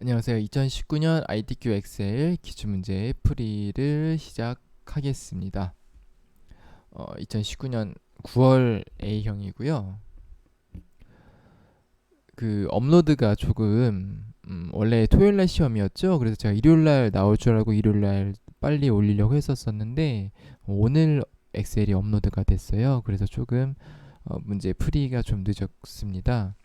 안녕하세요. 2019년 ITQ 엑셀 기출문제 풀이를 시작하겠습니다. 2019년 9월 A형이고요. 그 업로드가 조금 원래 토요일날 시험이었죠. 그래서 제가 일요일날 나올 줄 알고 일요일날 빨리 올리려고 했었었는데 오늘 엑셀이 업로드가 됐어요. 그래서 조금 문제 풀이가 좀 늦었습니다.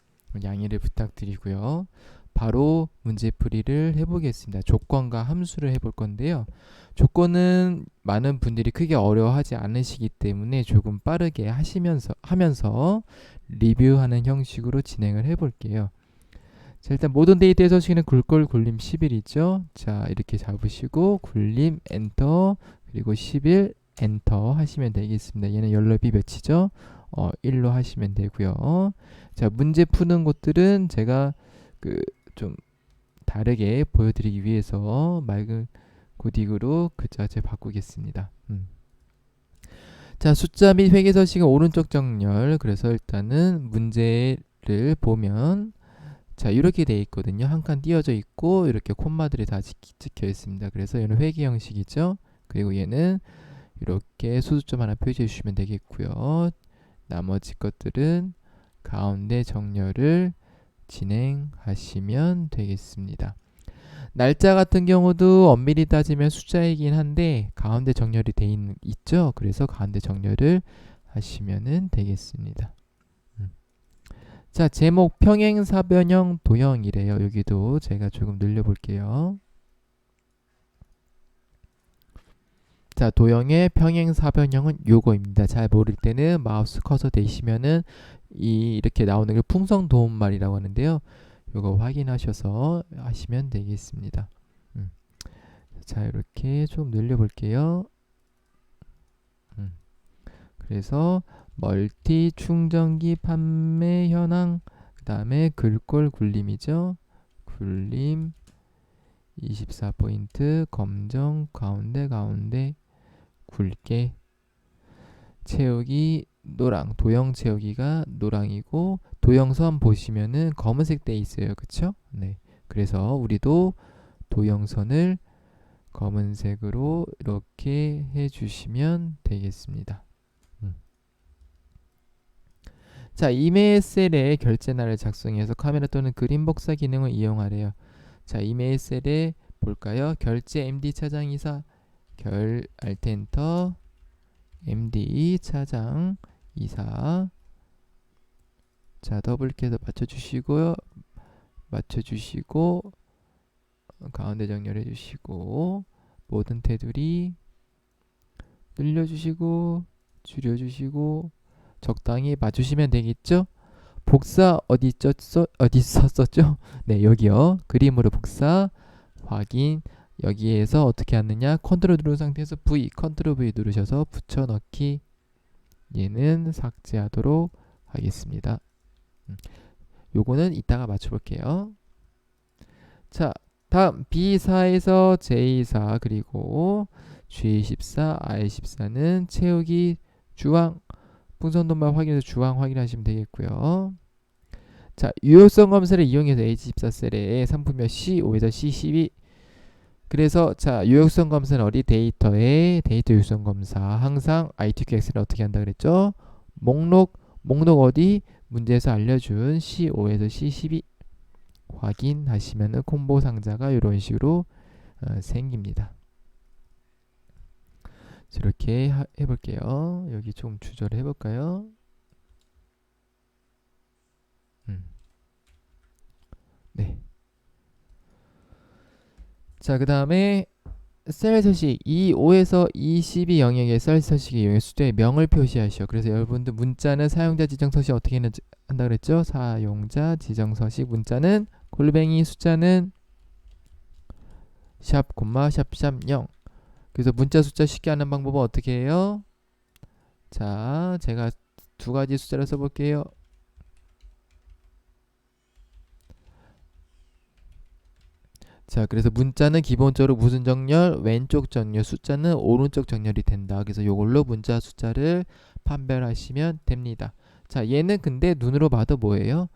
양해를 부탁드리고요. 바로 문제풀이를 해보겠습니다. 조건과 함수를 해볼 건데요. 조건은 많은 분들이 크게 어려워하지 않으시기 때문에 조금 빠르게 하면서 리뷰하는 형식으로 진행을 해볼게요. 자, 일단 모든 데이터의 서식에는 굴골 굴림 10일이죠. 자, 이렇게 잡으시고 굴림 엔터 그리고 10일 엔터 하시면 되겠습니다. 얘는 연럽이 몇이죠? 1로 하시면 되고요. 자, 문제 푸는 곳들은 제가 좀 다르게 보여드리기 위해서 맑은 고딕으로 글자체 바꾸겠습니다. 자, 숫자 및 회계서식은 오른쪽 정렬. 그래서 일단은 문제를 보면 자, 이렇게 돼 있거든요. 한 칸 띄어져 있고 이렇게 콤마들이 다 찍혀 있습니다. 그래서 얘는 회계 형식이죠. 그리고 얘는 이렇게 소수점 하나 표시해 주시면 되겠고요. 나머지 것들은 가운데 정렬을 진행하시면 되겠습니다. 날짜 같은 경우도 엄밀히 따지면 숫자이긴 한데 가운데 정렬이 돼 있죠. 그래서 가운데 정렬을 하시면 되겠습니다. 자, 제목 평행사변형 도형이래요. 여기도 제가 조금 늘려볼게요. 자, 도형의 평행사변형은 요거입니다. 잘 모를 때는 마우스 커서 대시면은 이렇게 나오는 게 풍성 도움말이라고 하는데요. 요거 확인하셔서 하시면 되겠습니다. 자, 이렇게 좀 늘려볼게요. 그래서 멀티 충전기 판매 현황 그 다음에 글꼴 굴림이죠. 굴림 24포인트 검정 가운데 굵게 채우기 노랑 도형 채우기가 노랑이고 도형선 보시면은 검은색 돼 있어요. 그쵸? 네. 그래서 우리도 도형선을 검은색으로 이렇게 해주시면 되겠습니다. 자, 이메일 셀에 결제란을 작성해서 카메라 또는 그림 복사 기능을 이용하래요. 자, 이메일 셀에 볼까요? 결제 MD 차장 이사 결 알트 엔터 MD 차장 이사 자, 더블키에서 맞춰주시고 가운데 정렬해 주시고 모든 테두리 늘려주시고 줄여주시고 적당히 봐주시면 되겠죠? 복사 어디 썼었죠? 네, 여기요. 그림으로 복사 확인 여기에서 어떻게 하느냐 컨트롤 누른 상태에서 컨트롤 V 누르셔서 붙여넣기 얘는 삭제하도록 하겠습니다. 요거는 이따가 맞춰볼게요. 자, 다음 B4에서 J4 그리고 G14, I14는 채우기 주황 풍선돈말 확인해서 주황 확인하시면 되겠고요. 자, 유효성 검사를 이용해서 H14셀에 상품명 C5에서 C12 그래서 자, 유효성 검사는 어디 데이터에 데이터 유효성 검사 항상 ITQ 엑셀을 어떻게 한다 그랬죠? 목록 어디 문제에서 알려준 C5에서 C12 확인하시면은 콤보 상자가 이런 식으로 생깁니다. 이렇게 해볼게요. 여기 좀 조절을 해볼까요? 네. 자, 그 다음에 셀 서식 E5에서 E12 영역의 셀 서식의 이용해 숫자의 명을 표시하시오. 그래서 여러분들 문자는 사용자 지정 서식 어떻게 한다 그랬죠? 사용자 지정 서식 문자는 골뱅이 숫자는 샵 콤마 샵 0. 그래서 문자 숫자 쉽게 하는 방법은 어떻게 해요? 자, 제가 두 가지 숫자를 써볼게요. 자, 그래서 문자는 기본적으로 무슨 정렬? 왼쪽 정렬, 숫자는 오른쪽 정렬이 된다. 그래서 이걸로 문자 숫자를 판별하시면 됩니다. 자, 얘는 근데 눈으로 봐도 뭐예요?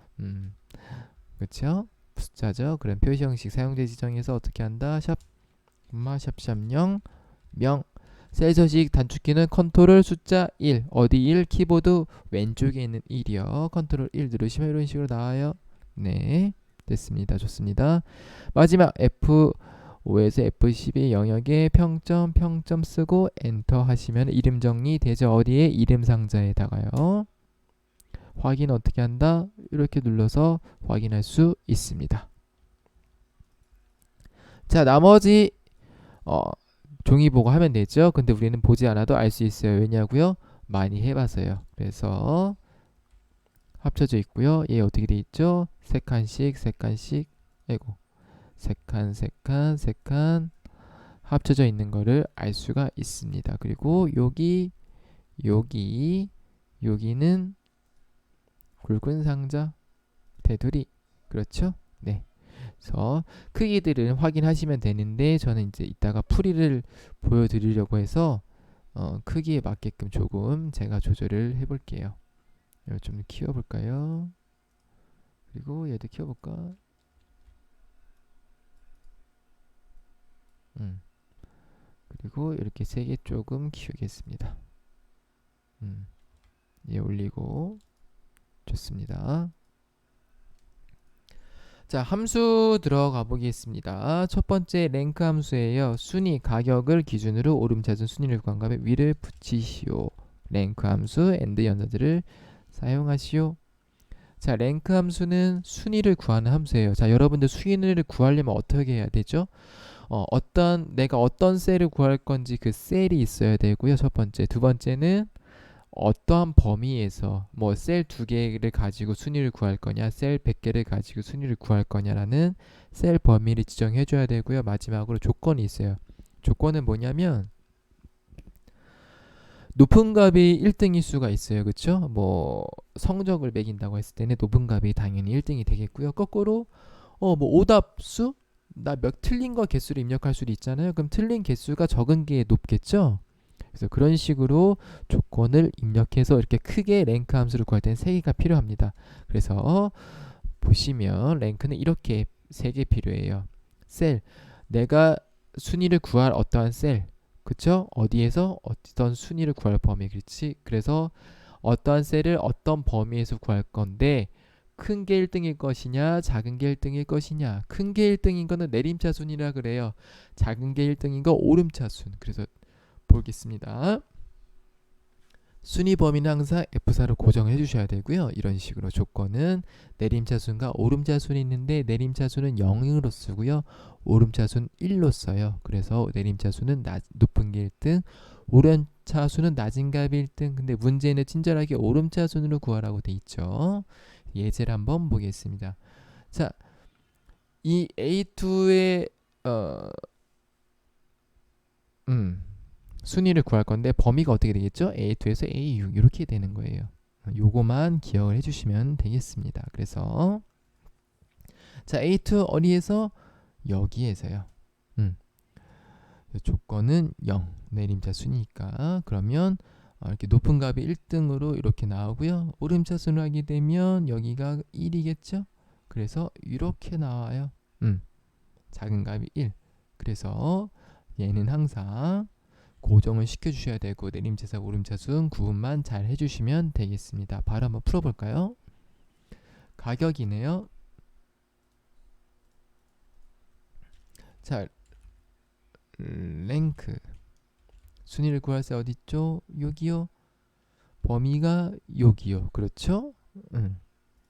그렇죠? 숫자죠. 그럼 표시 형식 사용자 지정에서 어떻게 한다? 샵 샵샵 0 명. 셀 서식 단축키는 컨트롤 숫자 1. 어디 1? 키보드 왼쪽에 있는 1이요. 컨트롤 1 누르시면 이런 식으로 나와요. 네, 됐습니다. 좋습니다. 마지막 F5에서 F12 영역에 평점 쓰고 엔터 하시면 이름 정리 되죠. 어디에? 이름 상자에다가요. 확인 어떻게 한다? 이렇게 눌러서 확인할 수 있습니다. 자, 나머지 종이 보고 하면 되죠. 근데 우리는 보지 않아도 알 수 있어요. 왜냐고요? 많이 해봐서요. 그래서 합쳐져 있고요. 얘 어떻게 돼 있죠? 세 칸씩 아이고, 세 칸 합쳐져 있는 거를 알 수가 있습니다. 그리고 여기는 굵은 상자 테두리, 그렇죠? 네. 그래서 크기들은 확인하시면 되는데 저는 이제 이따가 풀이를 보여드리려고 해서 크기에 맞게끔 조금 제가 조절을 해볼게요. 이걸 좀 키워볼까요? 그리고 얘도 키워볼까? 그리고 이렇게 3개 조금 키우겠습니다. 얘 올리고 좋습니다. 자, 함수 들어가 보겠습니다. 첫 번째 랭크 함수예요. 순위, 가격을 기준으로 오름차순 순위를 구한 다음에 위를 붙이시오. 랭크 함수 AND 연산들을 사용하시오. 자, 랭크 함수는 순위를 구하는 함수예요. 자, 여러분들 순위를 구하려면 어떻게 해야 되죠? 내가 어떤 셀을 구할 건지 그 셀이 있어야 되고요. 첫 번째. 두 번째는 어떠한 범위에서 뭐 셀 2개를 가지고 순위를 구할 거냐, 셀 100개를 가지고 순위를 구할 거냐라는 셀 범위를 지정해 줘야 되고요. 마지막으로 조건이 있어요. 조건은 뭐냐면 높은 값이 1등일 수가 있어요. 그쵸? 뭐 성적을 매긴다고 했을 때는 높은 값이 당연히 1등이 되겠고요. 거꾸로 뭐 오답수? 나 몇 틀린 거 개수를 입력할 수도 있잖아요. 그럼 틀린 개수가 적은 게 높겠죠? 그래서 그런 식으로 조건을 입력해서 이렇게 크게 랭크 함수를 구할 때는 3개가 필요합니다. 그래서 보시면 랭크는 이렇게 3개 필요해요. 셀, 내가 순위를 구할 어떠한 셀, 그쵸? 어디에서 어떤 순위를 구할 범위, 그렇지? 그래서 어떠한 셀을 어떤 범위에서 구할 건데 큰 게 1등일 것이냐 작은 게 1등일 것이냐. 큰 게 1등인 거는 내림차순이라 그래요. 작은 게 1등인 거 오름차순. 그래서 보겠습니다. 순위 범위는 항상 F4로 고정해 주셔야 되고요. 이런 식으로 조건은 내림차순과 오름차순이 있는데 내림차순은 0으로 쓰고요. 오름차순 1로 써요. 그래서 내림차순은 높은 게 1등, 오름차순은 낮은 값이 1등. 근데 문제는 친절하게 오름차순으로 구하라고 돼 있죠. 예제를 한번 보겠습니다. 자, 이 A2의 순위를 구할 건데 범위가 어떻게 되겠죠? A2에서 A6 이렇게 되는 거예요. 요거만 기억을 해주시면 되겠습니다. 그래서 자, A2 어디에서? 여기에서요. 조건은 0 내림차 순이니까 그러면 이렇게 높은 값이 1등으로 이렇게 나오고요. 오름차 순을 하게 되면 여기가 1이겠죠? 그래서 이렇게 나와요. 작은 값이 1. 그래서 얘는 항상 고정을 시켜주셔야 되고 내림차순, 오름차순 구분만 잘 해주시면 되겠습니다. 바로 한번 풀어볼까요? 가격이네요. 자, 랭크 순위를 구할 때 어디있죠? 여기요. 범위가 여기요. 그렇죠?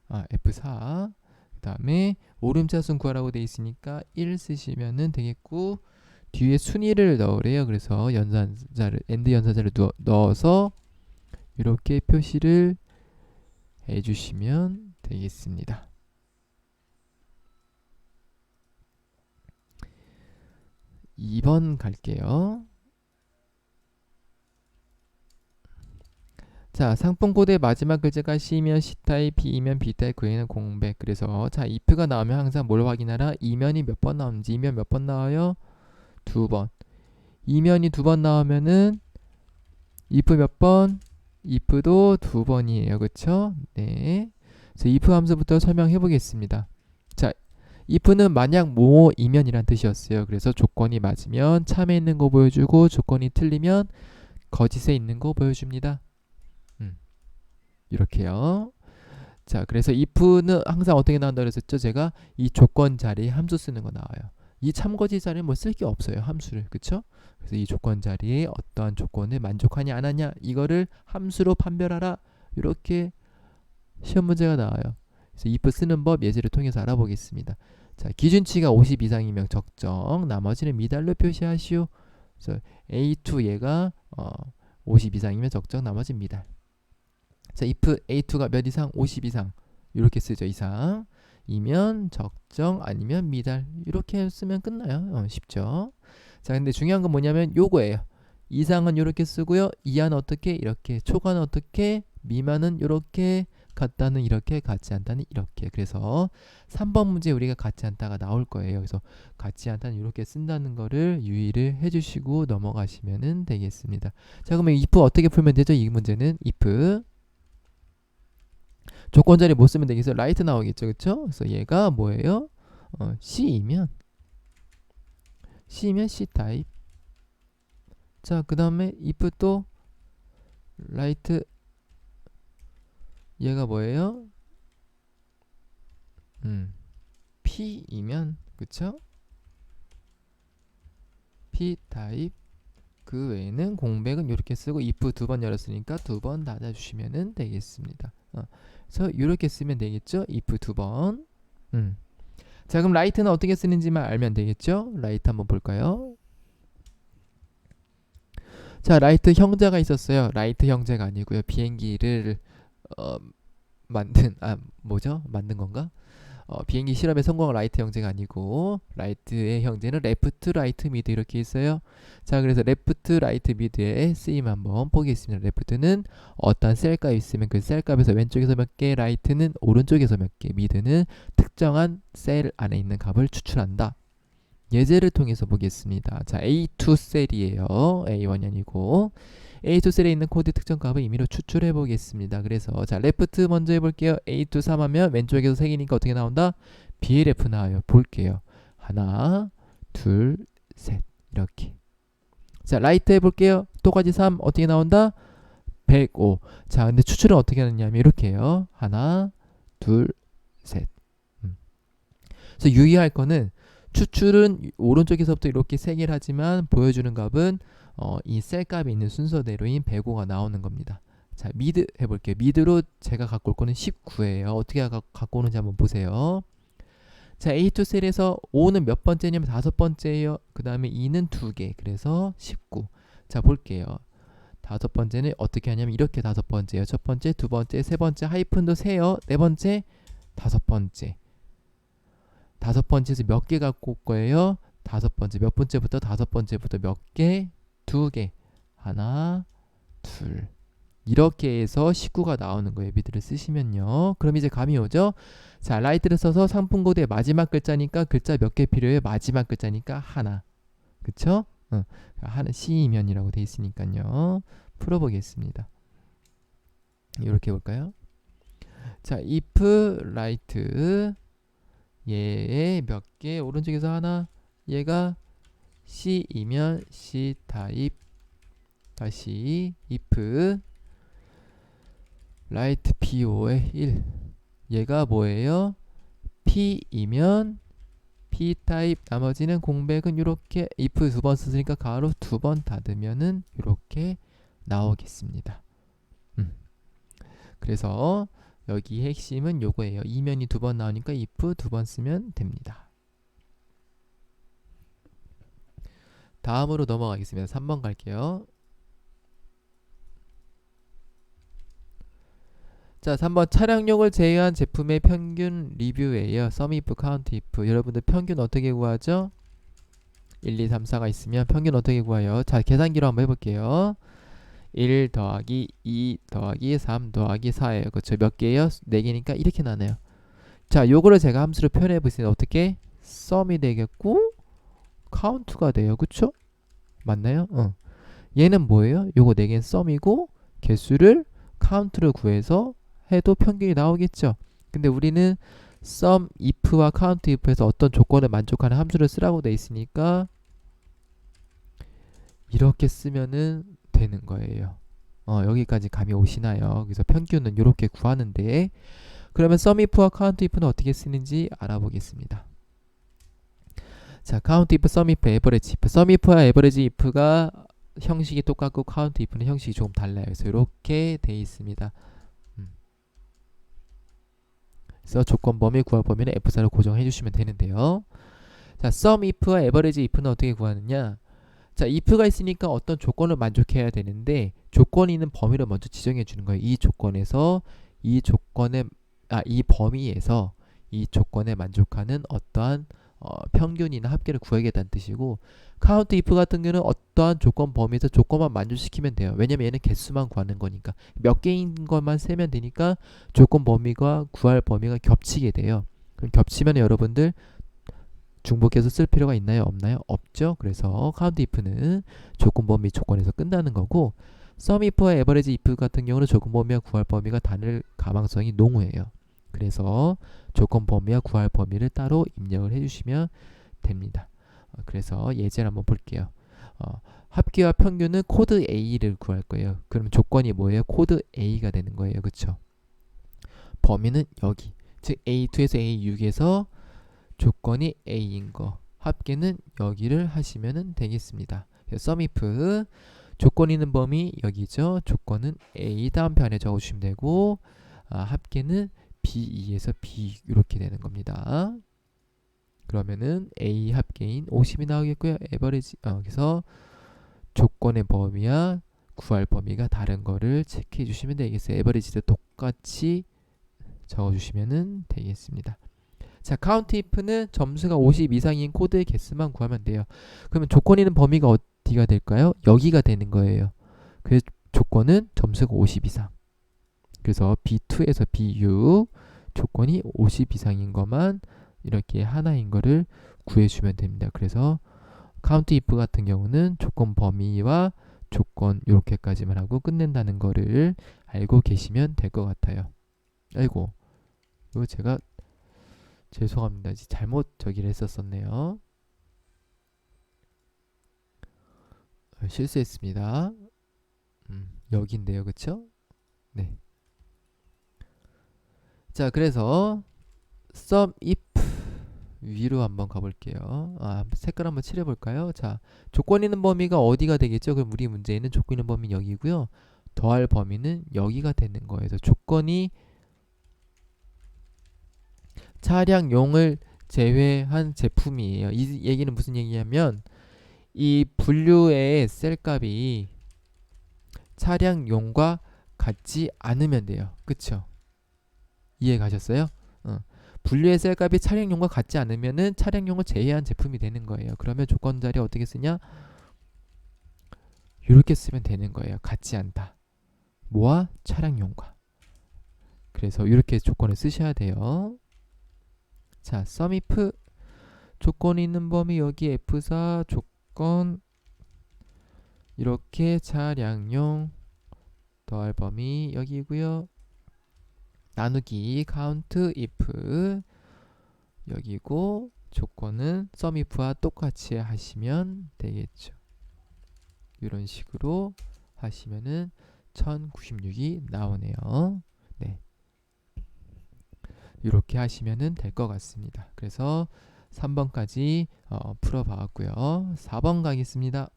F4. 그 다음에 오름차순 구하라고 돼 있으니까 1 쓰시면 되겠고 뒤에 순위를 넣으래요. 그래서 연산자를 AND 연산자를 넣어서 이렇게 표시를 해주시면 되겠습니다. (2번) 갈게요. 자, 상품 코드의 마지막 글자가 C면 C타입, B면 B타입, 그에는 공백. 그래서 자, if가 나오면 항상 뭘 확인하라? 이면이 몇 번 나오는지. 이면 몇 번 나와요? 2번. 이면이 2번 나오면은 if 몇 번? if도 2번이에요. 그쵸? 네. 그래서 if 함수부터 설명해 보겠습니다. 자, if는 만약 뭐이면이란 뜻이었어요. 그래서 조건이 맞으면 참에 있는 거 보여주고 조건이 틀리면 거짓에 있는 거 보여줍니다. 이렇게요. 자, 그래서 if는 항상 어떻게 나온다 그랬었죠? 제가 이 조건 자리에 함수 쓰는 거 나와요. 이 참거짓 자리는 뭐 쓸 게 없어요. 함수를. 그쵸? 그래서 이 조건 자리에 어떠한 조건을 만족하냐 안 하냐 이거를 함수로 판별하라. 이렇게 시험 문제가 나와요. 그래서 if 쓰는 법 예제를 통해서 알아보겠습니다. 자, 기준치가 50 이상이면 적정, 나머지는 미달로 표시하시오. 그래서 A2 얘가 50 이상이면 적정, 나머지는 미달. 자, if A2가 몇 이상? 50 이상. 이렇게 쓰죠. 이상. 이면 적정, 아니면 미달. 이렇게 쓰면 끝나요. 쉽죠? 자, 근데 중요한 건 뭐냐면 요거예요. 이상은 이렇게 쓰고요. 이하는 어떻게? 이렇게. 초과는 어떻게? 미만은 이렇게. 같다는 이렇게, 같지 않다는 이렇게. 그래서 3번 문제 우리가 같지 않다가 나올 거예요. 그래서 같지 않다는 이렇게 쓴다는 거를 유의를 해주시고 넘어가시면 되겠습니다. 자, 그러면 if 어떻게 풀면 되죠? 이 문제는 if 조건 자리 못 쓰면 되겠어요. 라이트 나오겠죠, 그쵸? 그래서 얘가 뭐예요? C이면 C 타입. 자, 그 다음에 if 또 라이트 얘가 뭐예요? P이면 그쵸? P 타입. 그 외에는 공백은 이렇게 쓰고 if 두 번 열었으니까 두 번 닫아주시면 되겠습니다. 그래서 이렇게 쓰면 되겠죠? if 두 번. 자, 그럼 라이트는 어떻게 쓰는지만 알면 되겠죠? 라이트 한번 볼까요? 자, 라이트 형제가 있었어요. 라이트 형제가 아니고요. 비행기를 만든 만든 건가? 비행기 실험에 성공한 라이트 형제가 아니고 라이트의 형제는 레프트, 라이트, 미드 이렇게 있어요. 자, 그래서 레프트, 라이트, 미드의 쓰임 한번 보겠습니다. 레프트는 어떤 셀값이 있으면 그 셀값에서 왼쪽에서 몇 개, 라이트는 오른쪽에서 몇 개, 미드는 특정한 셀 안에 있는 값을 추출한다. 예제를 통해서 보겠습니다. 자, A2 셀이에요. A1이 아니고 A2 셀에 있는 코드 특정 값을 임의로 추출해 보겠습니다. 그래서 자, 레프트 먼저 해볼게요. A2 3하면 왼쪽에서 3개니까 어떻게 나온다? BLF 나와요. 볼게요. 하나, 둘, 셋 이렇게. 자, 라이트 해볼게요. 똑같이 3 어떻게 나온다? 105. 자, 근데 추출은 어떻게 하느냐면 이렇게 해요. 하나, 둘, 셋. 그래서 유의할 거는 추출은 오른쪽에서부터 이렇게 3개를 하지만 보여주는 값은 이 셀 값이 있는 순서대로인 105가 나오는 겁니다. 자, 미드 해볼게요. 미드로 제가 갖고 올 거는 19예요. 어떻게 갖고 오는지 한번 보세요. 자, A2 셀에서 5는 몇 번째냐면 5번째예요. 그 다음에 2는 2개. 그래서 19. 자, 볼게요. 5번째는 어떻게 하냐면 이렇게 5번째예요. 첫 번째, 두 번째, 세 번째, 하이픈도 세요. 네 번째, 5번째. 5번째에서 몇 개 갖고 올 거예요? 5번째. 몇 번째부터? 5번째부터 몇 개? 2개. 하나, 둘. 이렇게 해서 19가 나오는 거예요. 미드를 쓰시면요. 그럼 이제 감이 오죠? 자, 라이트를 써서 상품 코드의 마지막 글자니까 글자 몇 개 필요해요? 마지막 글자니까 하나. 그쵸? 하나 C면이라고 돼 있으니까요. 풀어보겠습니다. 이렇게 해볼까요? 자, if 라이트 얘의 몇 개? 오른쪽에서 하나. 얘가 C이면 C 타입. 다시 if 라이트 PO의 1. 얘가 뭐예요? P이면 P 타입. 나머지는 공백은 이렇게 if 두 번 썼으니까 가로 두 번 닫으면은 이렇게 나오겠습니다. 그래서 여기 핵심은 요거예요. 이면이 두 번 나오니까 if 두 번 쓰면 됩니다. 다음으로 넘어가겠습니다. 3번 갈게요. 자, 3번 차량용을 제외한 제품의 평균 리뷰예요. sum if, count if. 여러분들 평균 어떻게 구하죠? 1, 2, 3, 4가 있으면 평균 어떻게 구해요? 자, 계산기로 한번 해볼게요. 1 더하기 2 더하기 3 더하기 4예요. 그렇죠? 몇 개예요? 4개니까 이렇게 나네요. 자, 요거를 제가 함수로 표현해 보겠습니다. 어떻게? sum이 되겠고 count가 돼요. 그쵸? 맞나요? 얘는 뭐예요? 요거 4개는 sum이고 개수를 count로 구해서 해도 평균이 나오겠죠. 근데 우리는 sum if와 count if에서 어떤 조건을 만족하는 함수를 쓰라고 돼 있으니까 이렇게 쓰면은 되는 거예요. 여기까지 감이 오시나요? 그래서 평균은 이렇게 구하는데, 그러면 sum if와 count if는 어떻게 쓰는지 알아보겠습니다. 자, count if, sum if, average if. sum if와 average if가 형식이 똑같고 count if는 형식이 조금 달라요. 그래서 이렇게 돼 있습니다. 그래서 조건 범위, 구할 범위는 F4로 고정해 주시면 되는데요. 자, sum if와 average if는 어떻게 구하느냐? 자, if가 있으니까 어떤 조건을 만족해야 되는데 조건이 있는 범위를 먼저 지정해 주는 거예요. 이 조건에서 이 범위에서 이 조건에 만족하는 어떠한 평균이나 합계를 구하겠다는 뜻이고, count if 같은 경우는 어떠한 조건 범위에서 조건만 만족시키면 돼요. 왜냐면 얘는 개수만 구하는 거니까 몇 개인 것만 세면 되니까 조건 범위가 구할 범위가 겹치게 돼요. 그럼 겹치면 여러분들 중복해서 쓸 필요가 있나요? 없나요? 없죠. 그래서 count if는 조건 범위 조건에서 끝나는 거고, sum if와 average if 같은 경우는 조건 범위와 구할 범위가 다를 가망성이 농후해요. 그래서 조건 범위와 구할 범위를 따로 입력을 해주시면 됩니다. 그래서 예제를 한번 볼게요. 합계와 평균은 코드 A를 구할 거예요. 그럼 조건이 뭐예요? 코드 A가 되는 거예요. 그쵸? 범위는 여기, 즉 A2에서 A6에서 조건이 A인 거, 합계는 여기를 하시면 되겠습니다. sum if 조건 있는 범위 여기죠. 조건은 A 다음 편에 적어주시면 되고, 합계는 B2에서 B 이렇게 되는 겁니다. 그러면은 A 합계인 50이 나오겠고요. 에버리지 그래서 조건의 범위와 구할 범위가 다른 거를 체크해 주시면 되겠어요. 에버리지도 똑같이 적어주시면 되겠습니다. 자, count if는 점수가 50 이상인 코드의 개수만 구하면 돼요. 그러면 조건 있는 범위가 어디가 될까요? 여기가 되는 거예요. 그래서 조건은 점수가 50 이상. 그래서 B2에서 B6 조건이 50 이상인 것만 이렇게 하나인 거를 구해주면 됩니다. 그래서 count if 같은 경우는 조건 범위와 조건 이렇게까지만 하고 끝낸다는 거를 알고 계시면 될 것 같아요. 아이고, 이거 제가 죄송합니다. 잘못 저기를 했었었네요. 실수했습니다. 여기인데요. 그쵸? 네. 자, 그래서 sum if 위로 한번 가볼게요. 색깔 한번 칠해볼까요? 자, 조건 있는 범위가 어디가 되겠죠? 그럼 우리 문제에는 조건 있는 범위 여기고요. 더할 범위는 여기가 되는 거예요. 그래서 조건이 차량용을 제외한 제품이에요. 이 얘기는 무슨 얘기냐면 이 분류의 셀값이 차량용과 같지 않으면 돼요. 그쵸? 이해 가셨어요? 분류의 셀값이 차량용과 같지 않으면은 차량용을 제외한 제품이 되는 거예요. 그러면 조건 자리 어떻게 쓰냐? 이렇게 쓰면 되는 거예요. 같지 않다. 뭐와? 차량용과. 그래서 이렇게 조건을 쓰셔야 돼요. 자, sum if 조건이 있는 범위 여기 F4 조건 이렇게 차량용 더할 범위 여기고요. 나누기 count if 여기고 조건은 sum if와 똑같이 하시면 되겠죠. 이런 식으로 하시면은 1096이 나오네요. 네. 이렇게 하시면은 될 것 같습니다. 그래서 3번까지 풀어봤고요. 4번 가겠습니다.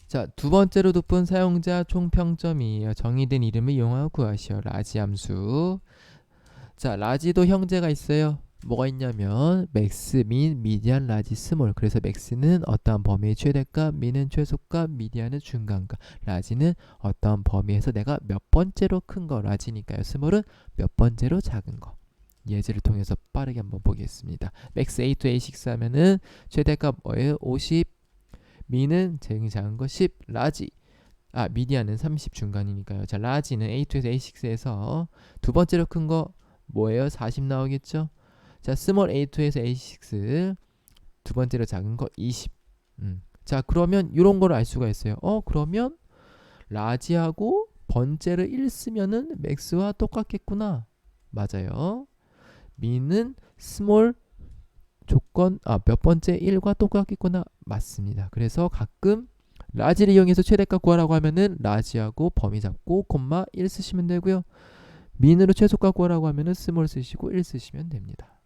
자, 두 번째로 돋본 사용자 총평점이에요. 정의된 이름을 이용하여 구하시오. 라지 함수. 자, 라지도 형제가 있어요. 뭐가 있냐면 맥스, 민, 미디안, 라지, 스몰. 그래서 맥스는 어떠한 범위의 최대값, 민은 최소값, 미디안은 중간값, 라지는 어떠한 범위에서 내가 몇 번째로 큰 거, 라지니까요. 스몰은 몇 번째로 작은 거. 예제를 통해서 빠르게 한번 보겠습니다. 맥스 A to A6 하면은 최대값 뭐예요? 50, 미는 제일 작은 거 10, 라지 미디안은 30 중간이니까요. 자, 라지는 A2에서 A6에서 두 번째로 큰 거 뭐예요? 40 나오겠죠? 자, 스몰 A2에서 A6 두 번째로 작은 거 20. 자, 그러면 이런 걸 알 수가 있어요. 그러면 라지하고 번째를 1 쓰면은 max와 똑같겠구나. 맞아요. min은 small 조건 몇 번째 1과 똑같겠구나. 맞습니다. 그래서 가끔 large를 이용해서 최대값 구하라고 하면은 large하고 범위 잡고 콤마 1 쓰시면 되고요. min으로 최소값 구하라고 하면은 small 쓰시고 1 쓰시면 됩니다.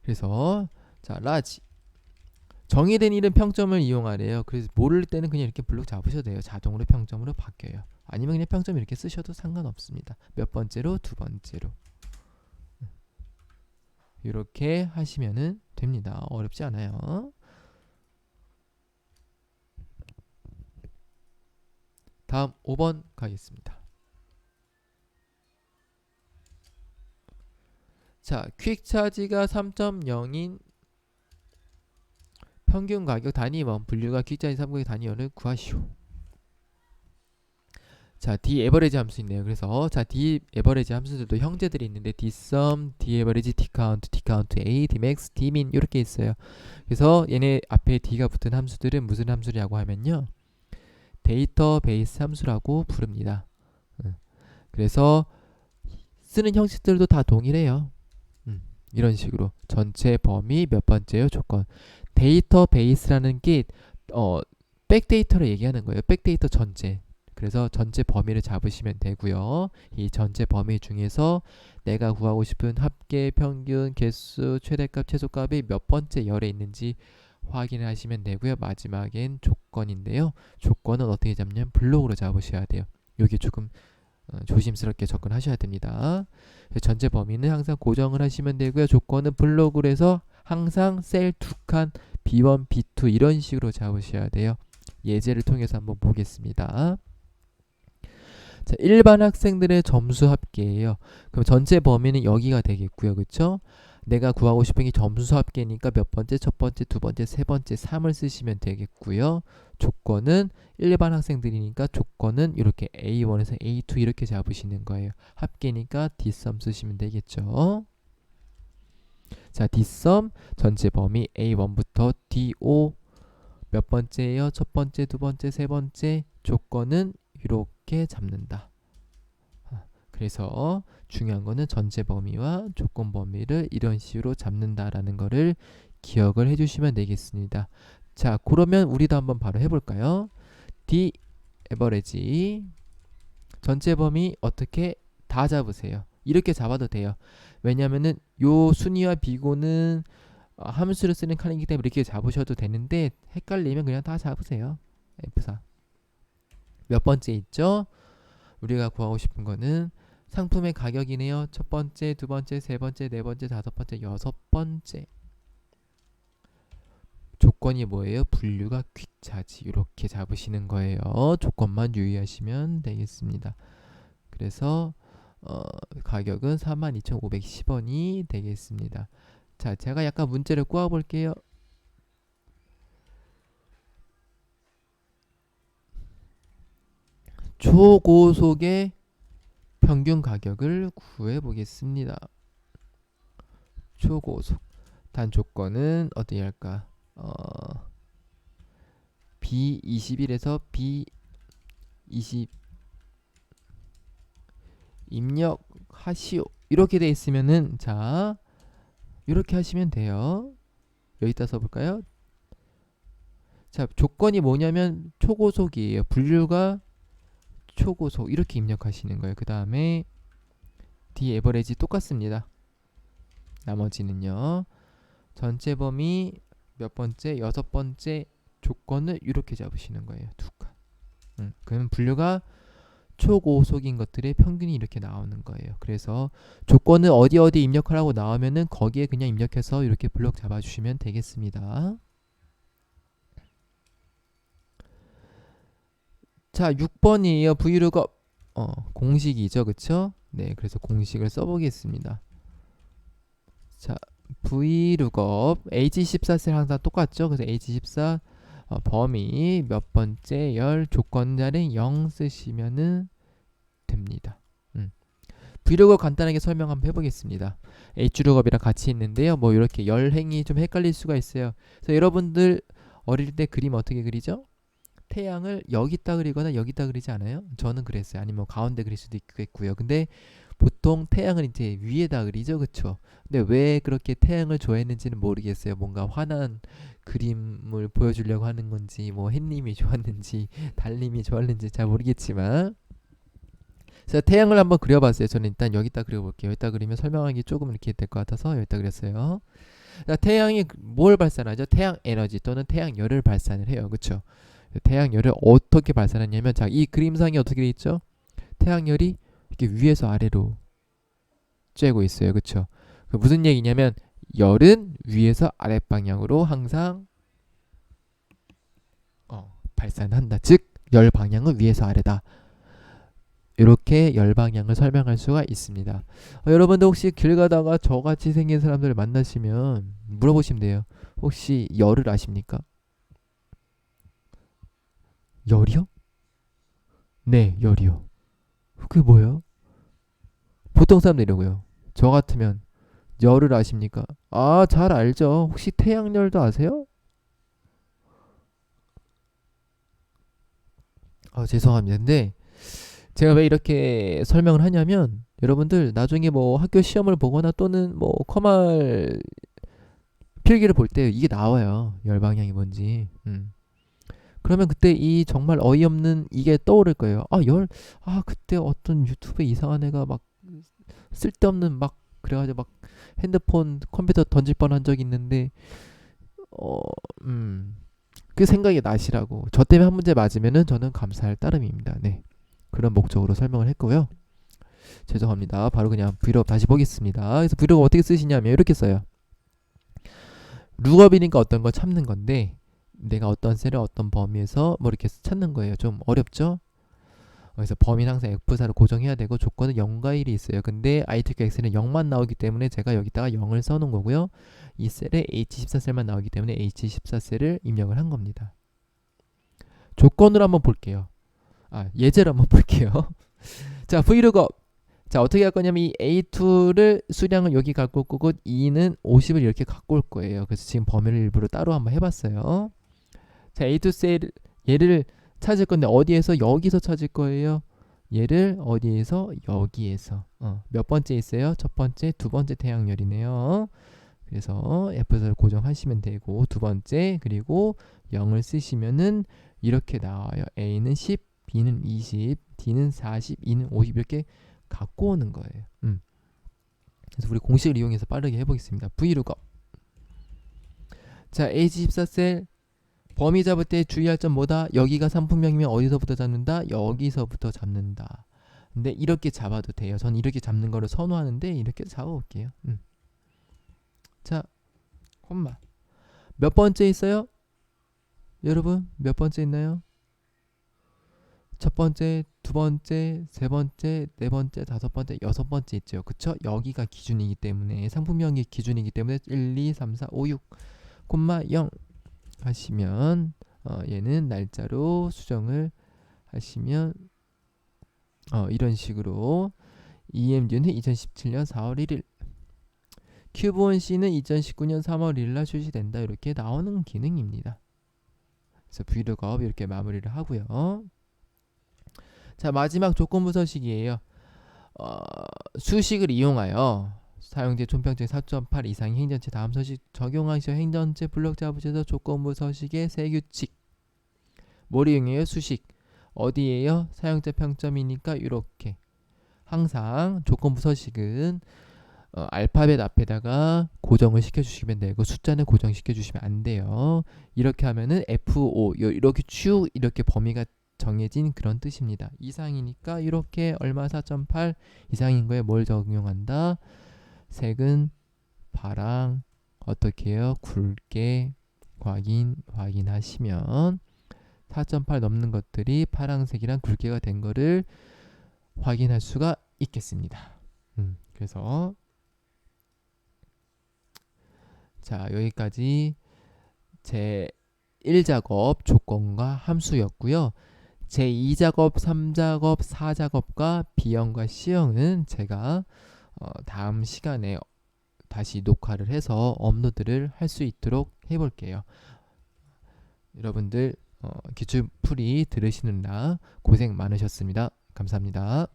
그래서 자 large 정의된 일은 평점을 이용하래요. 그래서 모를 때는 그냥 이렇게 블록 잡으셔도 돼요. 자동으로 평점으로 바뀌어요. 아니면 그냥 평점 이렇게 쓰셔도 상관없습니다. 몇 번째로 두 번째로 이렇게 하시면은 됩니다. 어렵지 않아요. 다음 5번 가겠습니다. 자, 퀵차지가 3.0인 평균 가격 단위원 분류가 퀵차지 3국의 단위원을 구하시오. 자, d-average 함수 있네요. 그래서 자, d-average 함수들도 형제들이 있는데 dsum, d-average, dcount, dcount a, dmax, dmin 이렇게 있어요. 그래서 얘네 앞에 d가 붙은 함수들은 무슨 함수냐고 하면요. 데이터베이스 함수라고 부릅니다. 그래서 쓰는 형식들도 다 동일해요. 이런 식으로 전체 범위 몇 번째요? 조건. 데이터베이스라는 게 백데이터를 얘기하는 거예요. 백데이터 전체. 그래서 전체 범위를 잡으시면 되고요. 이 전체 범위 중에서 내가 구하고 싶은 합계, 평균, 개수, 최대값, 최소값이 몇 번째 열에 있는지 확인을 하시면 되고요. 마지막엔 조건인데요. 조건은 어떻게 잡냐면 블록으로 잡으셔야 돼요. 여기 조금 조심스럽게 접근하셔야 됩니다. 전체 범위는 항상 고정을 하시면 되고요. 조건은 블록으로 해서 항상 셀 2칸 B1, B2 이런 식으로 잡으셔야 돼요. 예제를 통해서 한번 보겠습니다. 자, 일반 학생들의 점수 합계예요. 그럼 전체 범위는 여기가 되겠고요. 그쵸? 내가 구하고 싶은 게 점수 합계니까 몇 번째, 첫 번째, 두 번째, 세 번째, 3을 쓰시면 되겠고요. 조건은 일반 학생들이니까 조건은 이렇게 A1에서 A2 이렇게 잡으시는 거예요. 합계니까 dsum 쓰시면 되겠죠. 자, dsum 전체 범위 A1부터 D5 몇 번째예요? 첫 번째, 두 번째, 세 번째. 조건은 이렇게 잡는다. 그래서 중요한 거는 전체 범위와 조건 범위를 이런 식으로 잡는다라는 거를 기억을 해주시면 되겠습니다. 자, 그러면 우리도 한번 바로 해볼까요? D average 전체 범위 어떻게 다 잡으세요. 이렇게 잡아도 돼요. 왜냐면은 요 순위와 비고는 함수를 쓰는 칸이기 때문에 이렇게 잡으셔도 되는데 헷갈리면 그냥 다 잡으세요. F4 몇 번째 있죠? 우리가 구하고 싶은 거는 상품의 가격이네요. 첫 번째, 두 번째, 세 번째, 네 번째, 다섯 번째, 여섯 번째. 조건이 뭐예요? 분류가 퀵차지. 이렇게 잡으시는 거예요. 조건만 유의하시면 되겠습니다. 그래서 가격은 42,510원이 되겠습니다. 자, 제가 약간 문제를 꼬아 볼게요. 초고속의 평균 가격을 구해 보겠습니다. 초고속 단 조건은 어떻게 할까? B21에서 B20 입력하시오. 이렇게 돼 있으면은 자, 이렇게 하시면 돼요. 여기다 써볼까요? 자, 조건이 뭐냐면 초고속이에요. 분류가 초고속 이렇게 입력하시는 거예요. 그 다음에 D 에버리지 똑같습니다. 나머지는요. 전체 범위 몇 번째, 여섯 번째 조건을 이렇게 잡으시는 거예요. 두 칸. 그러면 분류가 초고속인 것들의 평균이 이렇게 나오는 거예요. 그래서 조건을 어디 입력하라고 나오면은 거기에 그냥 입력해서 이렇게 블록 잡아주시면 되겠습니다. 자, 6번이에요. vlookup 공식이죠. 그쵸? 네, 그래서 공식을 써보겠습니다. 자, vlookup h14 셀 항상 똑같죠. 그래서 h14 범위 몇 번째 열 조건 자리 0 쓰시면은 됩니다. vlookup 간단하게 설명 한번 해보겠습니다. hlookup이랑 같이 있는데요. 뭐 이렇게 열 행이 좀 헷갈릴 수가 있어요. 그래서 여러분들 어릴 때 그림 어떻게 그리죠? 태양을 여기다 그리거나 여기다 그리지 않아요? 저는 그랬어요. 아니면 뭐 가운데 그릴 수도 있겠고요. 근데 보통 태양을 이제 위에다 그리죠, 그쵸? 근데 왜 그렇게 태양을 좋아했는지는 모르겠어요. 뭔가 환한 그림을 보여주려고 하는 건지, 뭐 햇님이 좋았는지, 달님이 좋았는지 잘 모르겠지만, 제가 태양을 한번 그려봤어요. 저는 일단 여기다 그려볼게요. 여기다 그리면 설명하기 조금 이렇게 될 것 같아서 여기다 그렸어요. 자, 태양이 뭘 발산하죠? 태양 에너지 또는 태양열을 발산을 해요. 그쵸? 태양열을 어떻게 발산하냐면, 자, 이 그림상이 어떻게 돼 있죠? 태양열이 이렇게 위에서 아래로 쬐고 있어요. 그쵸? 그 무슨 얘기냐면, 열은 위에서 아랫방향으로 항상 발산한다. 즉, 열 방향은 위에서 아래다. 이렇게 열 방향을 설명할 수가 있습니다. 여러분들 혹시 길 가다가 저같이 생긴 사람들을 만나시면 물어보시면 돼요. 혹시 열을 아십니까? 열이요? 네, 열이요. 그게 뭐예요? 보통 사람들 이러고요. 저 같으면 열을 아십니까? 아, 잘 알죠. 혹시 태양열도 아세요? 죄송합니다. 근데 제가 왜 이렇게 설명을 하냐면, 여러분들 나중에 뭐 학교 시험을 보거나 또는 뭐 컴활 필기를 볼 때 이게 나와요. 열 방향이 뭔지. 그러면 그때 이 정말 어이없는 이게 떠오를 거예요. 그때 어떤 유튜브에 이상한 애가 막 쓸데없는 막 그래가지고 막 핸드폰 컴퓨터 던질 뻔한 적이 있는데, 어, 그 생각이 나시라고. 저 때문에 한 문제 맞으면은 저는 감사할 따름입니다. 네. 그런 목적으로 설명을 했고요. 죄송합니다. 바로 그냥 브이로그 다시 보겠습니다. 그래서 브이로그 어떻게 쓰시냐면 이렇게 써요. 룩업이니까 어떤 걸 찾는 건데, 내가 어떤 셀을 어떤 범위에서 뭐 이렇게 찾는 거예요. 좀 어렵죠? 그래서 범위는 항상 F4로 고정해야 되고, 조건은 0과 1이 있어요. 근데 ITQ X는 0만 나오기 때문에 제가 여기다가 0을 써놓은 거고요. 이 셀에 H14셀만 나오기 때문에 H14셀을 입력을 한 겁니다. 조건으로 한번 볼게요. 예제로 한번 볼게요. 자, Vlookup. 자, 어떻게 할 거냐면 이 A2를 수량을 여기 갖고 올 거고, 2는 50을 이렇게 갖고 올 거예요. 그래서 지금 범위를 일부러 따로 한번 해봤어요. 자, A2 셀 얘를 찾을 건데 어디에서? 여기서 찾을 거예요. 얘를 어디에서? 여기에서. 몇 번째 있어요? 첫 번째, 두 번째 태양열이네요. 그래서 F를 고정하시면 되고, 두 번째 그리고 0을 쓰시면은 이렇게 나와요. A는 10, B는 20, D는 40, E는 50 이렇게 갖고 오는 거예요. 그래서 우리 공식을 이용해서 빠르게 해보겠습니다. Vlookup. 자, H14셀 범위 잡을 때 주의할 점 뭐다? 여기가 상품명이면 어디서부터 잡는다? 여기서부터 잡는다. 근데 이렇게 잡아도 돼요. 전 이렇게 잡는 거를 선호하는데 이렇게 잡아볼게요. 자, 콤마. 몇 번째 있어요? 여러분, 몇 번째 있나요? 첫 번째, 두 번째, 세 번째, 네 번째, 다섯 번째, 여섯 번째 있죠. 그쵸? 여기가 기준이기 때문에, 상품명이 기준이기 때문에 1, 2, 3, 4, 5, 6, 콤마 0 하시면, 얘는 날짜로 수정을 하시면, 이런 식으로 EMU는 2017년 4월 1일, 큐브온C는 2019년 3월 1일 날 출시된다. 이렇게 나오는 기능입니다. 그래서 Vlookup 이렇게 마무리를 하고요. 자, 마지막 조건부 서식이에요. 수식을 이용하여 사용자 총평점 4.8 이상의 행전체 다음 서식 적용하셔. 행전체 블록 잡으셔서 조건부 서식의 세 규칙. 뭘 이용해요? 수식. 어디에요? 사용자 평점이니까 이렇게 항상 조건부 서식은 알파벳 앞에다가 고정을 시켜주시면 되고, 숫자는 고정시켜주시면 안 돼요. 이렇게 하면은 F5 이렇게 쭉 이렇게 범위가 정해진 그런 뜻입니다. 이상이니까 이렇게 얼마 4.8 이상인 거에 뭘 적용한다? 색은 파랑, 어떻게 해요? 굵게 확인하시면 4.8 넘는 것들이 파랑색이랑 굵게가 된 거를 확인할 수가 있겠습니다. 그래서 자, 여기까지 제 1작업 조건과 함수였고요. 제 2작업, 3작업, 4작업과 B형과 C형은 제가 다음 시간에 다시 녹화를 해서 업로드를 할 수 있도록 해볼게요. 여러분들 기출풀이 들으시느라 고생 많으셨습니다. 감사합니다.